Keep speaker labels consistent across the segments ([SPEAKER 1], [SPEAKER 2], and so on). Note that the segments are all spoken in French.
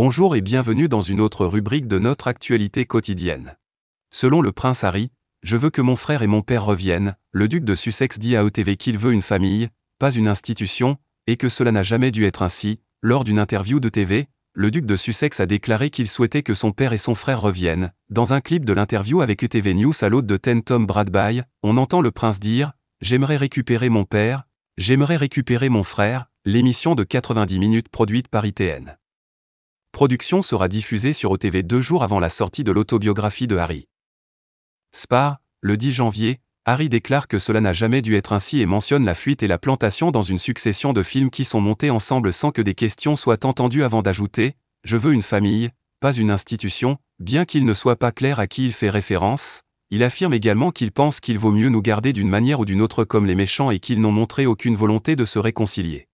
[SPEAKER 1] Bonjour et bienvenue dans une autre rubrique de notre actualité quotidienne. Selon le prince Harry, je veux que mon frère et mon père reviennent. Le duc de Sussex dit à ETV qu'il veut une famille, pas une institution, et que cela n'a jamais dû être ainsi. Lors d'une interview de TV, le duc de Sussex a déclaré qu'il souhaitait que son père et son frère reviennent. Dans un clip de l'interview avec ETV News à l'hôte de Ten Tom Bradby, on entend le prince dire « J'aimerais récupérer mon père, j'aimerais récupérer mon frère », l'émission de 90 minutes produite par ITN. Production sera diffusée sur OTV 2 jours avant la sortie de l'autobiographie de Harry. Spar, le 10 janvier, Harry déclare que cela n'a jamais dû être ainsi et mentionne la fuite et la plantation dans une succession de films qui sont montés ensemble sans que des questions soient entendues avant d'ajouter « Je veux une famille, pas une institution », bien qu'il ne soit pas clair à qui il fait référence. Il affirme également qu'il pense qu'il vaut mieux nous garder d'une manière ou d'une autre comme les méchants et qu'ils n'ont montré aucune volonté de se réconcilier.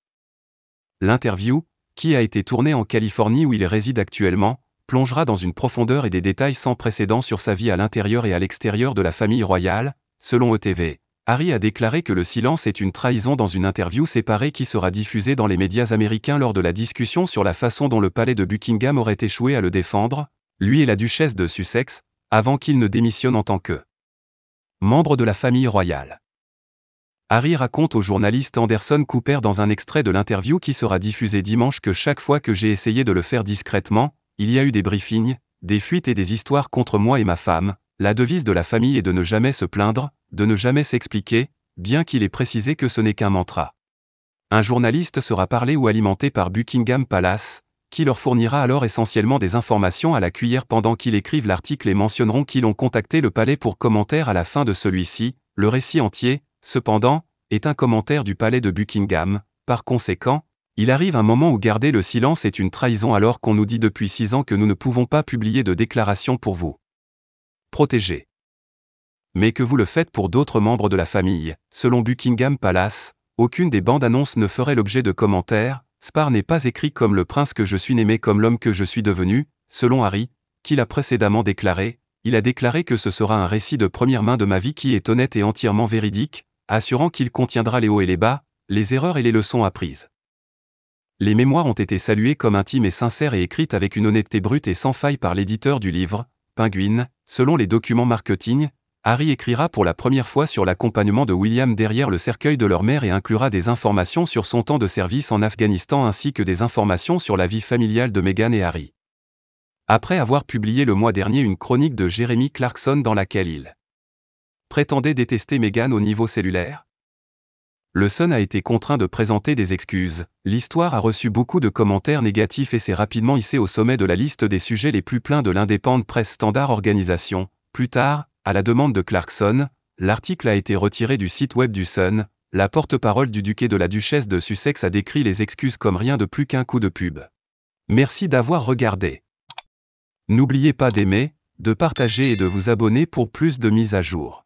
[SPEAKER 1] L'interview, qui a été tournée en Californie où il réside actuellement, plongera dans une profondeur et des détails sans précédent sur sa vie à l'intérieur et à l'extérieur de la famille royale. Selon ETV, Harry a déclaré que le silence est une trahison dans une interview séparée qui sera diffusée dans les médias américains lors de la discussion sur la façon dont le palais de Buckingham aurait échoué à le défendre, lui et la duchesse de Sussex, avant qu'il ne démissionne en tant que membre de la famille royale. Harry raconte au journaliste Anderson Cooper dans un extrait de l'interview qui sera diffusé dimanche que chaque fois que j'ai essayé de le faire discrètement, il y a eu des briefings, des fuites et des histoires contre moi et ma femme. La devise de la famille est de ne jamais se plaindre, de ne jamais s'expliquer, bien qu'il ait précisé que ce n'est qu'un mantra. Un journaliste sera parlé ou alimenté par Buckingham Palace, qui leur fournira alors essentiellement des informations à la cuillère pendant qu'ils écrivent l'article et mentionneront qu'ils ont contacté le palais pour commentaire à la fin de celui-ci. Le récit entier, cependant, est un commentaire du palais de Buckingham. Par conséquent, il arrive un moment où garder le silence est une trahison alors qu'on nous dit depuis 6 ans que nous ne pouvons pas publier de déclaration pour vous protéger. Mais que vous le faites pour d'autres membres de la famille. Selon Buckingham Palace, aucune des bandes annonces ne ferait l'objet de commentaires. Spar n'est pas écrit comme le prince que je suis né mais comme l'homme que je suis devenu. Selon Harry, qu'il a précédemment déclaré, il a déclaré que ce sera un récit de première main de ma vie qui est honnête et entièrement véridique, assurant qu'il contiendra les hauts et les bas, les erreurs et les leçons apprises. Les mémoires ont été saluées comme intimes et sincères et écrites avec une honnêteté brute et sans faille par l'éditeur du livre, Penguin. Selon les documents marketing, Harry écrira pour la première fois sur l'accompagnement de William derrière le cercueil de leur mère et inclura des informations sur son temps de service en Afghanistan ainsi que des informations sur la vie familiale de Meghan et Harry. Après avoir publié le mois dernier une chronique de Jeremy Clarkson dans laquelle il prétendait détester Meghan au niveau cellulaire, le Sun a été contraint de présenter des excuses. L'histoire a reçu beaucoup de commentaires négatifs et s'est rapidement hissée au sommet de la liste des sujets les plus pleins de l'Independent Press Standard Organisation. Plus tard, à la demande de Clarkson, l'article a été retiré du site web du Sun. La porte-parole du duc et de la duchesse de Sussex a décrit les excuses comme rien de plus qu'un coup de pub. Merci d'avoir regardé. N'oubliez pas d'aimer, de partager et de vous abonner pour plus de mises à jour.